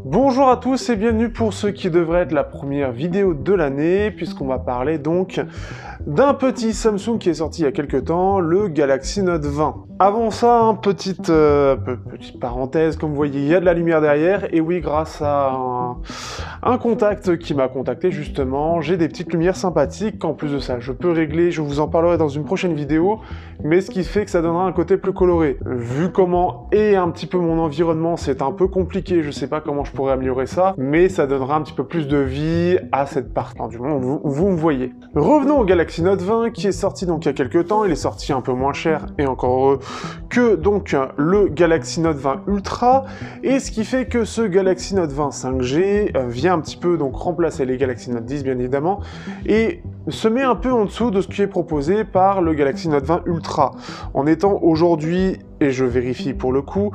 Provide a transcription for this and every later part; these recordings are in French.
Bonjour à tous et bienvenue pour ce qui devrait être la première vidéo de l'année, puisqu'on va parler donc d'un petit Samsung qui est sorti il y a quelques temps, le Galaxy Note 20. Avant ça, petite parenthèse, comme vous voyez, il y a de la lumière derrière, et oui, grâce à un contact qui m'a contacté justement, j'ai des petites lumières sympathiques, en plus de ça, je peux régler, je vous en parlerai dans une prochaine vidéo, mais ce qui fait que ça donnera un côté plus coloré. Vu comment est un petit peu mon environnement, c'est un peu compliqué, je sais pas comment je pourrais améliorer ça, mais ça donnera un petit peu plus de vie à cette partie du monde où vous me voyez. Revenons au Galaxy Note 20 qui est sorti donc il y a quelques temps, il est sorti un peu moins cher et encore heureux que donc le Galaxy Note 20 Ultra, et ce qui fait que ce Galaxy Note 20 5G vient un petit peu donc remplacer les Galaxy Note 10 bien évidemment, et se met un peu en dessous de ce qui est proposé par le Galaxy Note 20 Ultra, en étant aujourd'hui, et je vérifie pour le coup,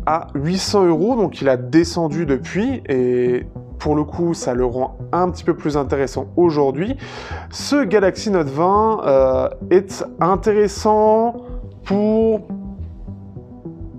à 800 €, donc il a descendu depuis, et pour le coup, ça le rend un petit peu plus intéressant aujourd'hui. Ce Galaxy Note 20 est intéressant pour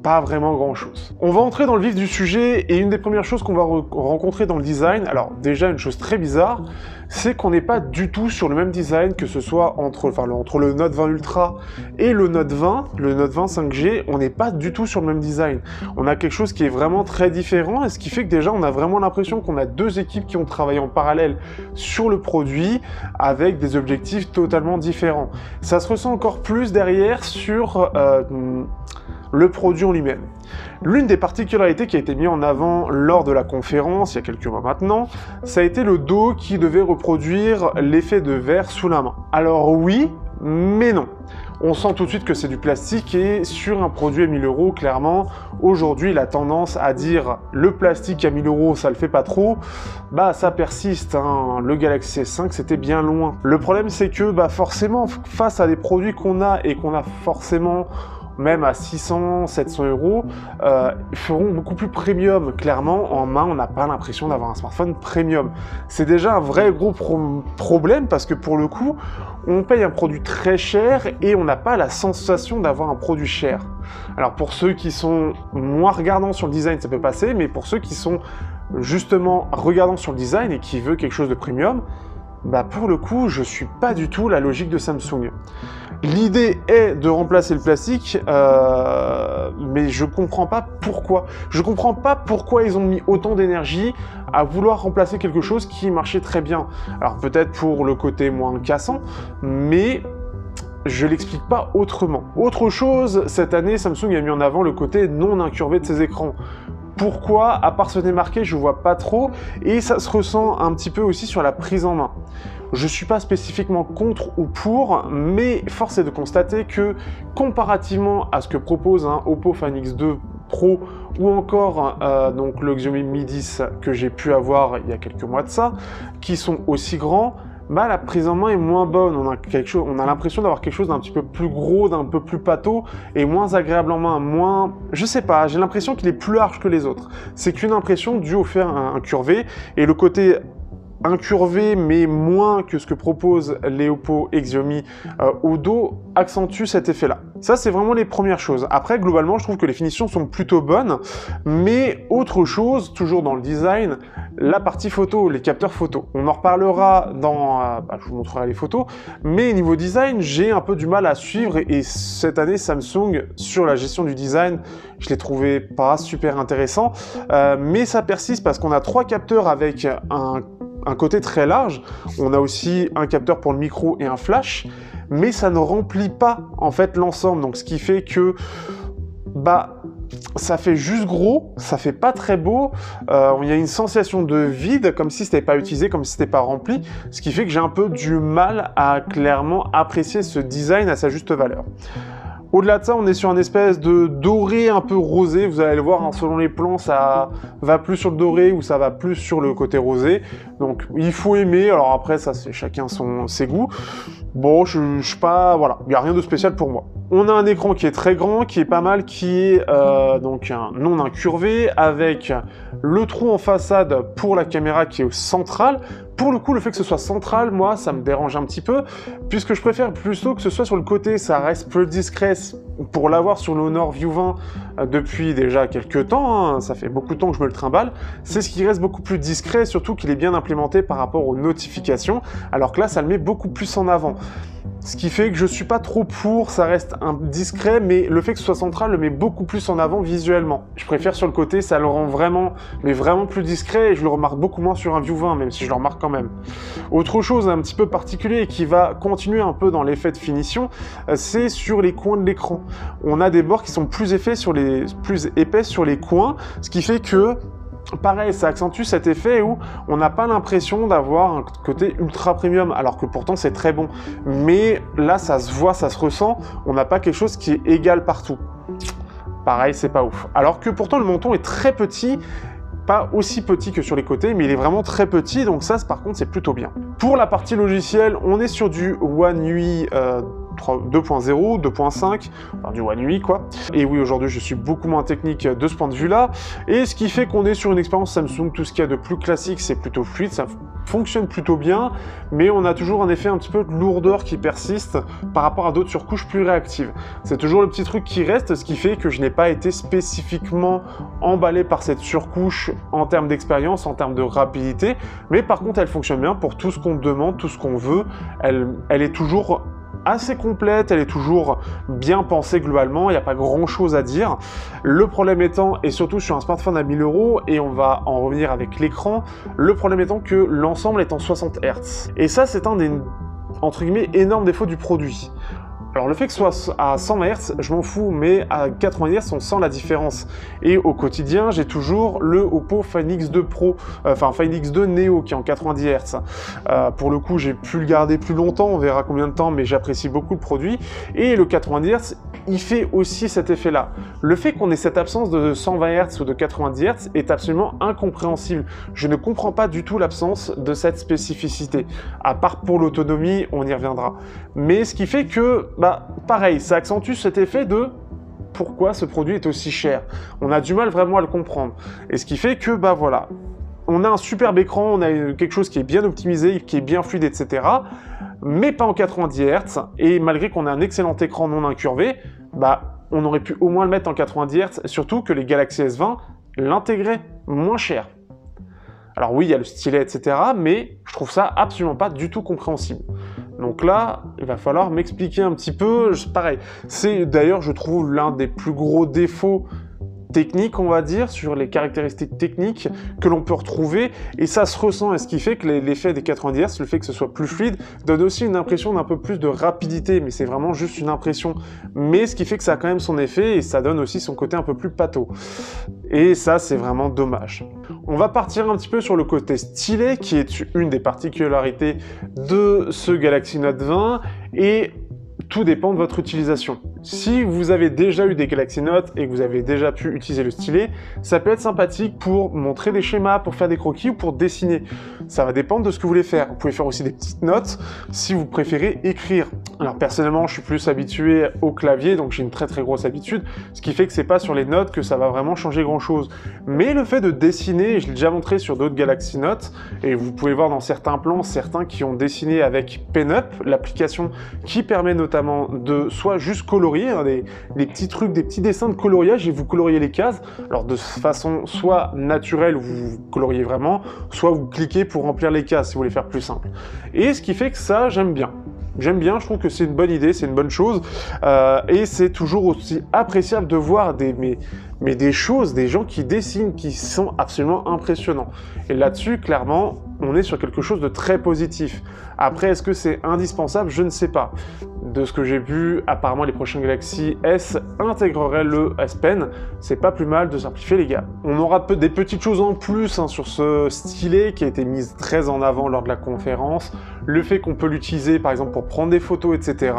pas vraiment grand chose. On va entrer dans le vif du sujet, et une des premières choses qu'on va rencontrer dans le design, alors déjà une chose très bizarre, c'est qu'on n'est pas du tout sur le même design, que ce soit entre le Note 20 Ultra et le Note 20 5G, on n'est pas du tout sur le même design. On a quelque chose qui est vraiment très différent, et ce qui fait que déjà on a vraiment l'impression qu'on a deux équipes qui ont travaillé en parallèle sur le produit, avec des objectifs totalement différents. Ça se ressent encore plus derrière sur le produit en lui-même. L'une des particularités qui a été mise en avant lors de la conférence, il y a quelques mois maintenant, ça a été le dos qui devait reproduire l'effet de verre sous la main. Alors oui, mais non. On sent tout de suite que c'est du plastique, et sur un produit à 1000 €, clairement, aujourd'hui, la tendance à dire le plastique à 1000 € ça le fait pas trop, bah ça persiste, hein. Le Galaxy S5 c'était bien loin. Le problème c'est que forcément, face à des produits qu'on a, et qu'on a forcément même à 600, 700 €, feront beaucoup plus premium. Clairement, en main, on n'a pas l'impression d'avoir un smartphone premium. C'est déjà un vrai gros problème, parce que pour le coup, on paye un produit très cher et on n'a pas la sensation d'avoir un produit cher. Alors pour ceux qui sont moins regardants sur le design, ça peut passer, mais pour ceux qui sont justement regardants sur le design et qui veulent quelque chose de premium, pour le coup, je suis pas du tout la logique de Samsung. L'idée est de remplacer le plastique, mais je comprends pas pourquoi. Je comprends pas pourquoi ils ont mis autant d'énergie à vouloir remplacer quelque chose qui marchait très bien. Alors peut-être pour le côté moins cassant, mais je l'explique pas autrement. Autre chose, cette année, Samsung a mis en avant le côté non incurvé de ses écrans. Pourquoi? À part ce démarqué, je vois pas trop, et ça se ressent un petit peu aussi sur la prise en main. Je suis pas spécifiquement contre ou pour, mais force est de constater que, comparativement à ce que propose un Oppo Find X2 Pro, ou encore donc le Xiaomi Mi 10 que j'ai pu avoir il y a quelques mois de ça, qui sont aussi grands, la prise en main est moins bonne. On a l'impression d'avoir quelque chose d'un petit peu plus gros, d'un peu plus pâteau, et moins agréable en main, je sais pas, j'ai l'impression qu'il est plus large que les autres. C'est qu'une impression due au fait incurvé, et le côté incurvé mais moins que ce que proposent les Oppo et Xiaomi au dos accentue cet effet-là. Ça, c'est vraiment les premières choses. Après, globalement, je trouve que les finitions sont plutôt bonnes, mais autre chose, toujours dans le design, la partie photo, les capteurs photo. On en reparlera dans... je vous montrerai les photos, mais niveau design, j'ai un peu du mal à suivre, et cette année, Samsung, sur la gestion du design, je l'ai trouvé pas super intéressant, mais ça persiste parce qu'on a 3 capteurs avec un côté très large. On a aussi un capteur pour le micro et un flash, mais ça ne remplit pas en fait l'ensemble, donc ce qui fait que ça fait juste gros, ça fait pas très beau, il y a une sensation de vide, comme si c'était pas utilisé, comme si c'était pas rempli, ce qui fait que j'ai un peu du mal à clairement apprécier ce design à sa juste valeur. Au-delà de ça, on est sur une espèce de doré un peu rosé. Vous allez le voir, hein, selon les plans, ça va plus sur le doré ou ça va plus sur le côté rosé. Donc, il faut aimer. Alors après, ça, c'est chacun ses goûts. Bon, je suis pas... Voilà, il n'y a rien de spécial pour moi. On a un écran qui est très grand, qui est pas mal, qui est donc un non incurvé, avec le trou en façade pour la caméra qui est central. Pour le coup, le fait que ce soit central, moi, ça me dérange un petit peu, puisque je préfère plutôt que ce soit sur le côté, ça reste plus discret, pour l'avoir sur le Honor View 20 depuis déjà quelques temps, hein, ça fait beaucoup de temps que je me le trimballe, c'est ce qui reste beaucoup plus discret, surtout qu'il est bien implémenté par rapport aux notifications, alors que là, ça le met beaucoup plus en avant. Ce qui fait que je suis pas trop pour, ça reste discret, mais le fait que ce soit central le met beaucoup plus en avant visuellement. Je préfère sur le côté, ça le rend vraiment, mais vraiment plus discret, et je le remarque beaucoup moins sur un View 20, même si je le remarque quand même. Autre chose un petit peu particulier et qui va continuer un peu dans l'effet de finition, c'est sur les coins de l'écran. On a des bords qui sont plus épais sur les coins, ce qui fait que pareil, ça accentue cet effet où on n'a pas l'impression d'avoir un côté ultra premium, alors que pourtant c'est très bon. Mais là, ça se voit, ça se ressent, on n'a pas quelque chose qui est égal partout. Pareil, c'est pas ouf. Alors que pourtant le menton est très petit, pas aussi petit que sur les côtés, mais il est vraiment très petit, donc ça, par contre, c'est plutôt bien. Pour la partie logicielle, on est sur du One UI 2.0, 2.5, enfin du One UI quoi. Et oui, aujourd'hui je suis beaucoup moins technique de ce point de vue-là, et ce qui fait qu'on est sur une expérience Samsung, tout ce qu'il y a de plus classique, c'est plutôt fluide, ça fonctionne plutôt bien, mais on a toujours un effet un petit peu de lourdeur qui persiste par rapport à d'autres surcouches plus réactives. C'est toujours le petit truc qui reste, ce qui fait que je n'ai pas été spécifiquement emballé par cette surcouche en termes d'expérience, en termes de rapidité, mais par contre elle fonctionne bien pour tout ce qu'on demande, tout ce qu'on veut, elle est toujours assez complète, elle est toujours bien pensée globalement, il n'y a pas grand chose à dire. Le problème étant, et surtout sur un smartphone à 1000 €, et on va en revenir avec l'écran, le problème étant que l'ensemble est en 60 Hz. Et ça, c'est un des, entre guillemets, énormes défauts du produit. Alors le fait que ce soit à 120 Hz, je m'en fous, mais à 90 Hz, on sent la différence. Et au quotidien, j'ai toujours le Oppo Find X2 Pro, enfin Find X2 Neo qui est en 90 Hz. Pour le coup, j'ai pu le garder plus longtemps, on verra combien de temps, mais j'apprécie beaucoup le produit. Et le 90 Hz, il fait aussi cet effet-là. Le fait qu'on ait cette absence de 120 Hz ou de 90 Hz est absolument incompréhensible. Je ne comprends pas du tout l'absence de cette spécificité. À part pour l'autonomie, on y reviendra. Mais ce qui fait que, pareil, ça accentue cet effet de pourquoi ce produit est aussi cher. On a du mal vraiment à le comprendre. Et ce qui fait que, voilà, on a un superbe écran, on a quelque chose qui est bien optimisé, qui est bien fluide, etc. Mais pas en 90 Hz. Et malgré qu'on a un excellent écran non incurvé, on aurait pu au moins le mettre en 90 Hz, surtout que les Galaxy S20 l'intégraient moins cher. Alors oui, il y a le stylet, etc., mais je trouve ça absolument pas du tout compréhensible. Donc là, il va falloir m'expliquer un petit peu, pareil. C'est d'ailleurs, je trouve, l'un des plus gros défauts techniques, on va dire, sur les caractéristiques techniques que l'on peut retrouver, et ça se ressent, et ce qui fait que l'effet des 90 Hz, le fait que ce soit plus fluide, donne aussi une impression d'un peu plus de rapidité, mais c'est vraiment juste une impression. Mais ce qui fait que ça a quand même son effet, et ça donne aussi son côté un peu plus pâteau. Et ça, c'est vraiment dommage. On va partir un petit peu sur le côté stylet, qui est une des particularités de ce Galaxy Note 20, et tout dépend de votre utilisation. Si vous avez déjà eu des Galaxy Note et que vous avez déjà pu utiliser le stylet, ça peut être sympathique pour montrer des schémas, pour faire des croquis ou pour dessiner. Ça va dépendre de ce que vous voulez faire. Vous pouvez faire aussi des petites notes si vous préférez écrire. Alors personnellement, je suis plus habitué au clavier, donc j'ai une très grosse habitude, ce qui fait que c'est pas sur les notes que ça va vraiment changer grand chose. Mais le fait de dessiner, je l'ai déjà montré sur d'autres Galaxy Note, et vous pouvez voir dans certains plans, certains qui ont dessiné avec PenUp, l'application qui permet notamment de soit juste colorier, des petits trucs, des petits dessins de coloriage, et vous coloriez les cases, alors de façon soit naturelle, où vous coloriez vraiment, soit vous cliquez pour remplir les cases, si vous voulez faire plus simple. Et ce qui fait que ça, j'aime bien. J'aime bien, je trouve que c'est une bonne idée, c'est une bonne chose, et c'est toujours aussi appréciable de voir des choses, des gens qui dessinent, qui sont absolument impressionnants. Et là-dessus, clairement, on est sur quelque chose de très positif. Après, est-ce que c'est indispensable? Je ne sais pas. De ce que j'ai vu, apparemment les prochains Galaxy S intégreraient le S Pen. C'est pas plus mal de simplifier les gammes. On aura des petites choses en plus sur ce stylet qui a été mise très en avant lors de la conférence. Le fait qu'on peut l'utiliser par exemple pour prendre des photos, etc.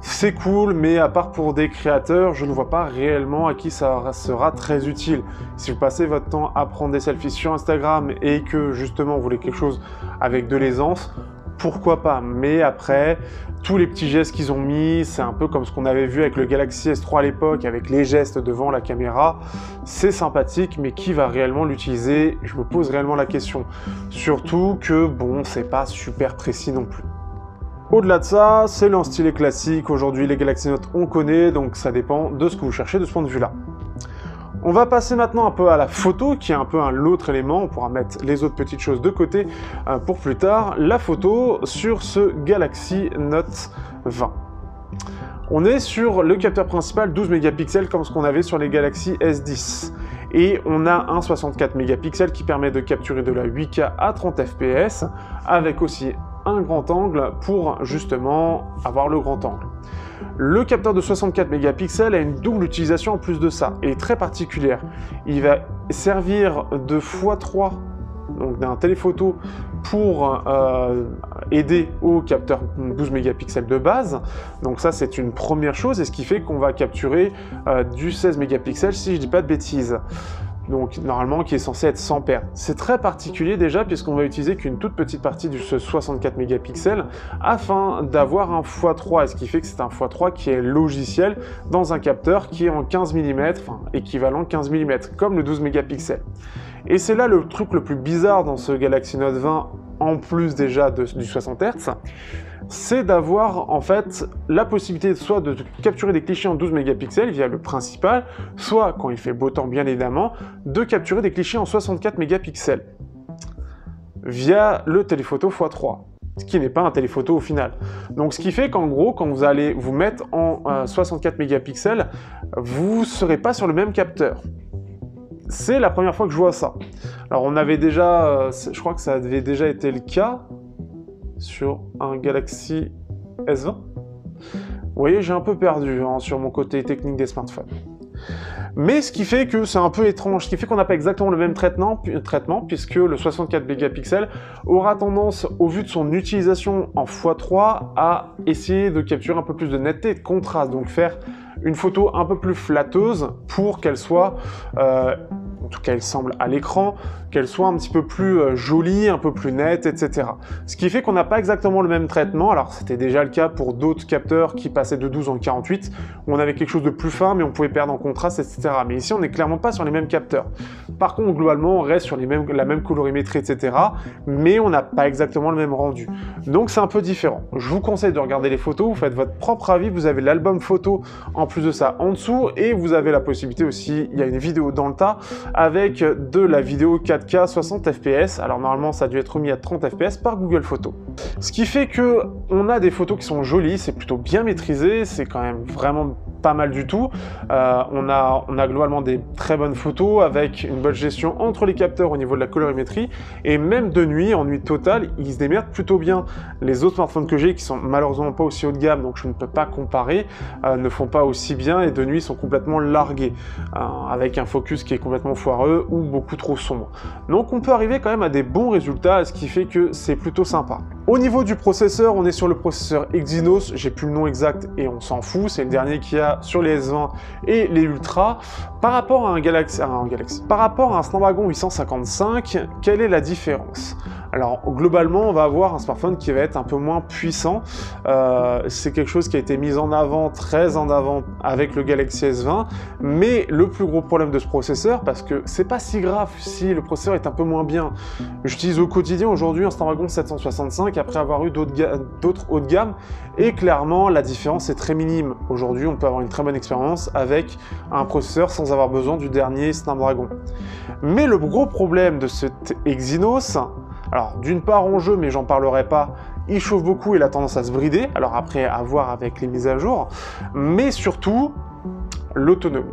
C'est cool, mais à part pour des créateurs, je ne vois pas réellement à qui ça sera très utile. Si vous passez votre temps à prendre des selfies sur Instagram et que justement vous voulez quelque chose avec de l'aisance, pourquoi pas? Mais après, tous les petits gestes qu'ils ont mis, c'est un peu comme ce qu'on avait vu avec le Galaxy S3 à l'époque, avec les gestes devant la caméra. C'est sympathique, mais qui va réellement l'utiliser? Je me pose réellement la question. Surtout que, bon, c'est pas super précis non plus. Au-delà de ça, c'est un stylet classique. Aujourd'hui, les Galaxy Note, on connaît, donc ça dépend de ce que vous cherchez de ce point de vue-là. On va passer maintenant un peu à la photo, qui est un peu l'autre élément. On pourra mettre les autres petites choses de côté pour plus tard. La photo sur ce Galaxy Note 20. On est sur le capteur principal 12 mégapixels comme ce qu'on avait sur les Galaxy S10. Et on a un 64 mégapixels qui permet de capturer de la 8K à 30 fps, avec aussi un grand angle pour justement avoir le grand angle. Le capteur de 64 mégapixels a une double utilisation en plus de ça, et très particulière. Il va servir de x3 donc d'un téléphoto pour aider au capteur 12 mégapixels de base. Donc ça, c'est une première chose, et ce qui fait qu'on va capturer du 16 mégapixels, si je dis pas de bêtises. Donc normalement qui est censé être sans perte. C'est très particulier déjà, puisqu'on va utiliser qu'une toute petite partie de ce 64 mégapixels afin d'avoir un x3, et ce qui fait que c'est un x3 qui est logiciel dans un capteur qui est en 15 mm, enfin équivalent 15 mm, comme le 12 mégapixels. Et c'est là le truc le plus bizarre dans ce Galaxy Note 20, en plus déjà du 60 Hz, c'est d'avoir en fait la possibilité soit de capturer des clichés en 12 mégapixels via le principal, soit, quand il fait beau temps bien évidemment, de capturer des clichés en 64 mégapixels via le téléphoto x3. Ce qui n'est pas un téléphoto au final. Donc ce qui fait qu'en gros, quand vous allez vous mettre en 64 mégapixels, vous ne serez pas sur le même capteur. C'est la première fois que je vois ça. Alors on avait déjà, je crois que ça avait déjà été le cas sur un Galaxy S20. Vous voyez, j'ai un peu perdu sur mon côté technique des smartphones. Mais ce qui fait que c'est un peu étrange, ce qui fait qu'on n'a pas exactement le même traitement, puisque le 64 mégapixels aura tendance, au vu de son utilisation en x3, à essayer de capturer un peu plus de netteté et de contraste, donc faire une photo un peu plus flatteuse pour qu'elle soit, en tout cas elle semble à l'écran, qu'elle soit un petit peu plus jolie, un peu plus nette, etc. Ce qui fait qu'on n'a pas exactement le même traitement. Alors c'était déjà le cas pour d'autres capteurs qui passaient de 12 en 48, où on avait quelque chose de plus fin, mais on pouvait perdre en contraste, etc. Mais ici on n'est clairement pas sur les mêmes capteurs. Par contre, globalement, on reste sur la même colorimétrie, etc. Mais on n'a pas exactement le même rendu. Donc c'est un peu différent. Je vous conseille de regarder les photos, vous faites votre propre avis, vous avez l'album photo en plus de ça en dessous, et vous avez la possibilité aussi, il y a une vidéo dans le tas, avec de la vidéo 4K 60 fps. Alors normalement ça a dû être remis à 30 fps par Google Photos. Ce qui fait que on a des photos qui sont jolies, c'est plutôt bien maîtrisé, c'est quand même vraiment pas mal du tout. On a globalement des très bonnes photos avec une bonne gestion entre les capteurs au niveau de la colorimétrie, et même de nuit, en nuit totale, ils se démerdent plutôt bien. Les autres smartphones que j'ai, qui sont malheureusement pas aussi haut de gamme, donc je ne peux pas comparer, ne font pas aussi bien, et de nuit sont complètement largués, avec un focus qui est complètement foireux ou beaucoup trop sombre. Donc on peut arriver quand même à des bons résultats, ce qui fait que c'est plutôt sympa. Au niveau du processeur, on est sur le processeur Exynos, j'ai plus le nom exact et on s'en fout, c'est le dernier qu'il y a sur les S20 et les Ultra. Par rapport à par rapport à un Snapdragon 855, quelle est la différence? Alors globalement, on va avoir un smartphone qui va être un peu moins puissant. C'est quelque chose qui a été mis en avant, très en avant avec le Galaxy S20, mais le plus gros problème de ce processeur, parce que c'est pas si grave si le processeur est un peu moins bien. J'utilise au quotidien aujourd'hui un Snapdragon 765 après avoir eu d'autres haut de gamme, et clairement la différence est très minime. Aujourd'hui, on peut avoir une très bonne expérience avec un processeur sans avoir besoin du dernier Snapdragon. Mais le gros problème de cet Exynos, alors d'une part en jeu, mais j'en parlerai pas, il chauffe beaucoup et il a tendance à se brider, alors après à voir avec les mises à jour, mais surtout l'autonomie.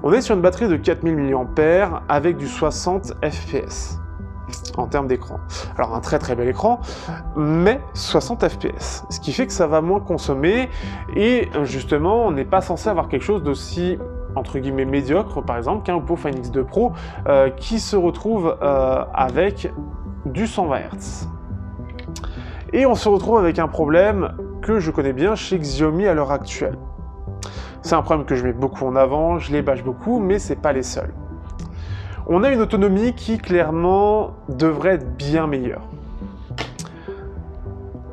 On est sur une batterie de 4000 mAh avec du 60 fps en termes d'écran. Alors un très très bel écran, mais 60 fps, ce qui fait que ça va moins consommer, et justement on n'est pas censé avoir quelque chose d'aussi entre guillemets médiocre, par exemple, qu'un Oppo Find X2 Pro qui se retrouve avec du 120 Hz. Et on se retrouve avec un problème que je connais bien chez Xiaomi à l'heure actuelle. C'est un problème que je mets beaucoup en avant, je les bâche beaucoup, mais c'est pas les seuls. On a une autonomie qui clairement devrait être bien meilleure.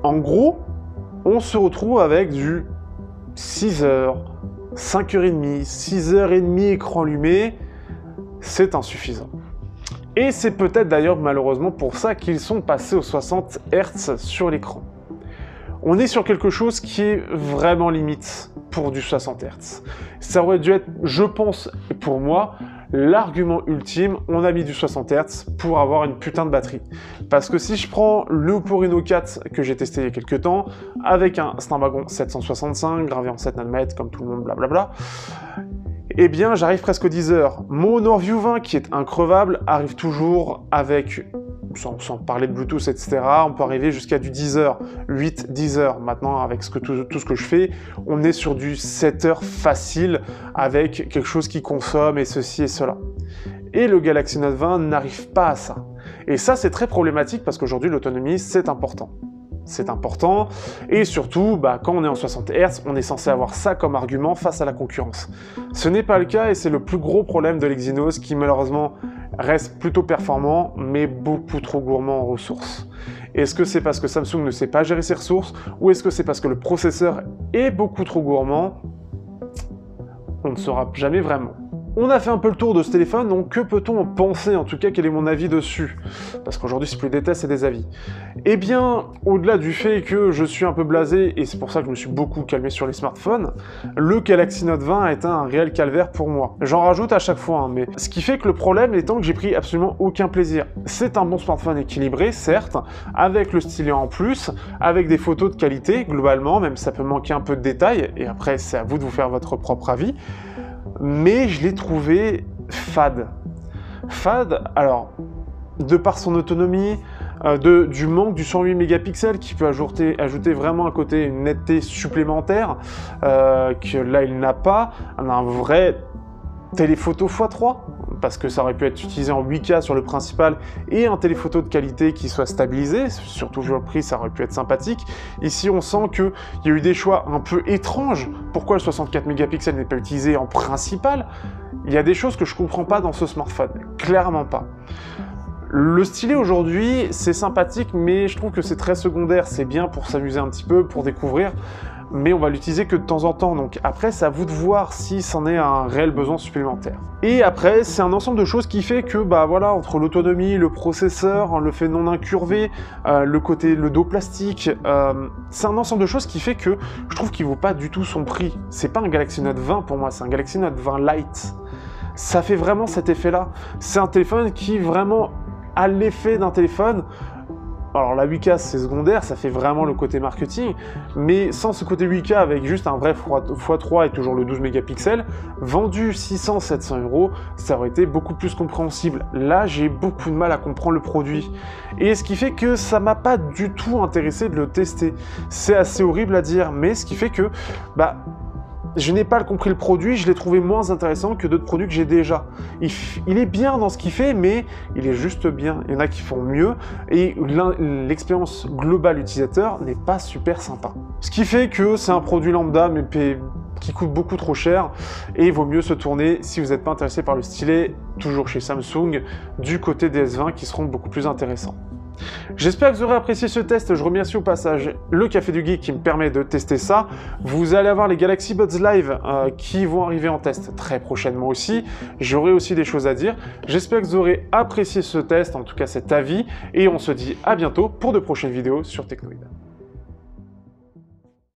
En gros, on se retrouve avec du 6 heures, 5h30, 6h30 écran allumé, c'est insuffisant. Et c'est peut-être d'ailleurs malheureusement pour ça qu'ils sont passés aux 60 Hz sur l'écran. On est sur quelque chose qui est vraiment limite pour du 60 Hz. Ça aurait dû être, je pense, pour moi, l'argument ultime, on a mis du 60 Hz pour avoir une putain de batterie. Parce que si je prends le Oppo Reno 4 que j'ai testé il y a quelques temps, avec un Snapdragon 765, gravé en 7 nm, comme tout le monde, blablabla, eh bien j'arrive presque aux 10 heures. Mon Honor View 20, qui est increvable, arrive toujours avec, sans parler de Bluetooth, etc., on peut arriver jusqu'à du 10 heures, 8, 10 heures. Maintenant, avec tout ce que je fais, on est sur du 7 heures facile, avec quelque chose qui consomme et ceci et cela. Et le Galaxy Note 20 n'arrive pas à ça. Et ça, c'est très problématique parce qu'aujourd'hui, l'autonomie, c'est important. C'est important, et surtout, quand on est en 60 Hz, on est censé avoir ça comme argument face à la concurrence. Ce n'est pas le cas, et c'est le plus gros problème de l'Exynos, qui malheureusement reste plutôt performant, mais beaucoup trop gourmand en ressources. Est-ce que c'est parce que Samsung ne sait pas gérer ses ressources, ou est-ce que c'est parce que le processeur est beaucoup trop gourmand? On ne saura jamais vraiment. On a fait un peu le tour de ce téléphone, donc que peut-on en penser? En tout cas, quel est mon avis dessus? Parce qu'aujourd'hui, c'est plus des tests, c'est des avis. Eh bien, au-delà du fait que je suis un peu blasé, et c'est pour ça que je me suis beaucoup calmé sur les smartphones, le Galaxy Note 20 a été un réel calvaire pour moi. J'en rajoute à chaque fois, mais ce qui fait que le problème étant que j'ai pris absolument aucun plaisir. C'est un bon smartphone équilibré, certes, avec le stylet en plus, avec des photos de qualité, globalement, même si ça peut manquer un peu de détails, et après, c'est à vous de vous faire votre propre avis. Mais je l'ai trouvé fade. Fade, alors, de par son autonomie, du manque du 108 mégapixels qui peut ajouter vraiment un côté, une netteté supplémentaire, que là il n'a pas, on a un vrai téléphoto x3, parce que ça aurait pu être utilisé en 8K sur le principal et un téléphoto de qualité qui soit stabilisé, surtout vu le prix, ça aurait pu être sympathique. Ici, on sent qu'il y a eu des choix un peu étranges. Pourquoi le 64 mégapixels n'est pas utilisé en principal? Il y a des choses que je comprends pas dans ce smartphone, clairement pas. Le stylet aujourd'hui, c'est sympathique, mais je trouve que c'est très secondaire. C'est bien pour s'amuser un petit peu, pour découvrir, mais on va l'utiliser que de temps en temps. Donc après, c'est à vous de voir si c'en est un réel besoin supplémentaire. Et après, c'est un ensemble de choses qui fait que, voilà, entre l'autonomie, le processeur, le fait non incurvé, le dos plastique, c'est un ensemble de choses qui fait que je trouve qu'il vaut pas du tout son prix. C'est pas un Galaxy Note 20 pour moi, c'est un Galaxy Note 20 Lite. Ça fait vraiment cet effet-là. C'est un téléphone qui vraiment a l'effet d'un téléphone. Alors la 8K c'est secondaire, ça fait vraiment le côté marketing, mais sans ce côté 8K avec juste un vrai x3 et toujours le 12 mégapixels, vendu 600-700 €, ça aurait été beaucoup plus compréhensible. Là j'ai beaucoup de mal à comprendre le produit, et ce qui fait que ça m'a pas du tout intéressé de le tester. C'est assez horrible à dire, mais ce qui fait que je n'ai pas compris le produit, je l'ai trouvé moins intéressant que d'autres produits que j'ai déjà. Il est bien dans ce qu'il fait, mais il est juste bien. Il y en a qui font mieux, et l'expérience globale utilisateur n'est pas super sympa. Ce qui fait que c'est un produit lambda, mais qui coûte beaucoup trop cher, et il vaut mieux se tourner, si vous n'êtes pas intéressé par le stylet, toujours chez Samsung, du côté des S20 qui seront beaucoup plus intéressants. J'espère que vous aurez apprécié ce test. Je remercie au passage le Café du Geek qui me permet de tester ça. Vous allez avoir les Galaxy Buds Live qui vont arriver en test très prochainement aussi. J'aurai aussi des choses à dire. J'espère que vous aurez apprécié ce test, en tout cas cet avis, et on se dit à bientôt pour de prochaines vidéos sur Technoïd.